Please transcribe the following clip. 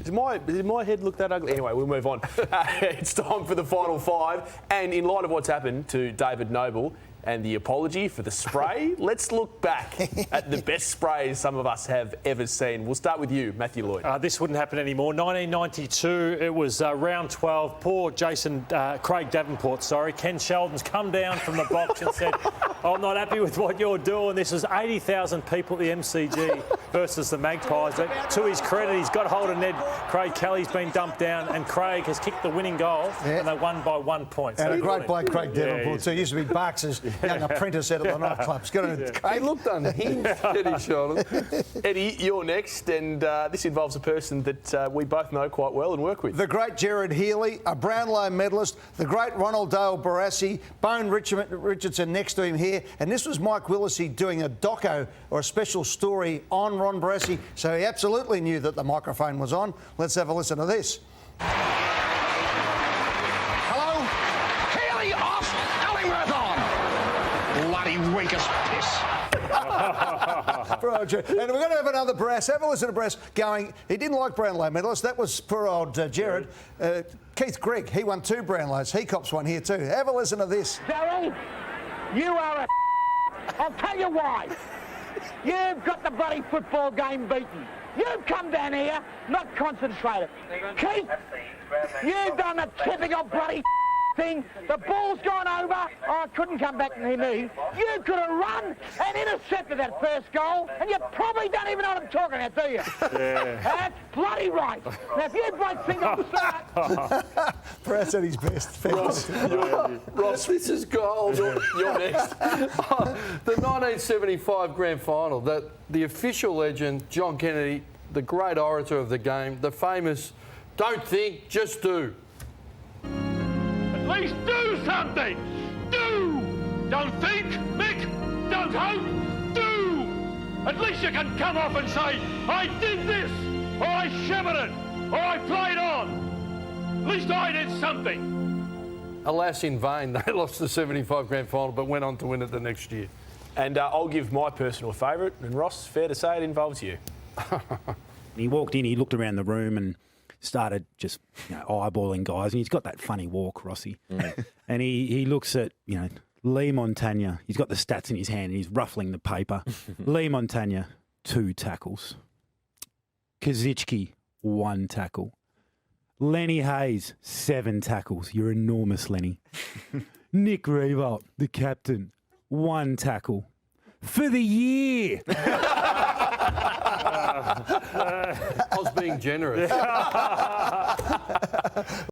Does my head look that ugly? Anyway, we'll move on. It's time for the final five. And in light of what's happened to David Noble and the apology for the spray, let's look back at the best sprays some of us have ever seen. We'll start with you, Matthew Lloyd. This wouldn't happen anymore. 1992, it was round 12. Poor Craig Davenport, Ken Sheldon's come down from the box and said, I'm not happy with what you're doing. This was 80,000 people at the MCG versus the Magpies. But to his credit, he's got hold of Ned. Craig Kelly's been dumped down and Craig has kicked the winning goal and they won by 1 point. And a great bloke, Craig Davenport, too. Used to be Barks' young apprentice out at the nightclubs. He looked unhinged, Eddie Sheldon. Eddie, you're next, and this involves a person that we both know quite well and work with. The great Gerard Healy, a Brownlow medalist, the great Ronald Dale Barassi, Bone Richardson next to him here, and this was Mike Willisey doing a doco or a special story on Ron Barassi, so he absolutely knew that the microphone was on. Let's have a listen to this. Hello? Healy off, Ellingworth on. Bloody weakest piss. And we're going to have another Brass. Have a listen to Brass going, he didn't like Brownlow medalists. That was poor old Gerard. Keith Gregg, he won 2 Brownlows. He cops one here too. Have a listen to this. Daryl, you are a I'll tell you why. You've got the bloody football game beaten. You've come down here, not concentrated. Keith, you've done the typical bloody thing. The ball's gone over. Oh, I couldn't come back to me. You could have run and intercepted that first goal, and you probably don't even know what I'm talking about, do you? Yeah. That's bloody right. Now, if you blokes think I'm start... Brass at his best. Ross, this is gold. You're next. The 1975 grand final, the official legend, John Kennedy, the great orator of the game, the famous, don't think, just do. At least do something! Do! Don't think, Mick! Don't hope! Do! At least you can come off and say, I did this! Or I shivered it! Or I played on! At least I did something! Alas, in vain. They lost the 75 grand final but went on to win it the next year. And I'll give my personal favourite, and Ross, fair to say it involves you. He walked in, he looked around the room and started just eyeballing guys, and he's got that funny walk, Rossi. And he looks at, Lee Montagna. He's got the stats in his hand and he's ruffling the paper. Lee Montagna, 2 tackles. Kazichki, 1 tackle. Lenny Hayes, 7 tackles. You're enormous, Lenny. Nick Revalt, the captain, 1 tackle. For the year! I was being generous.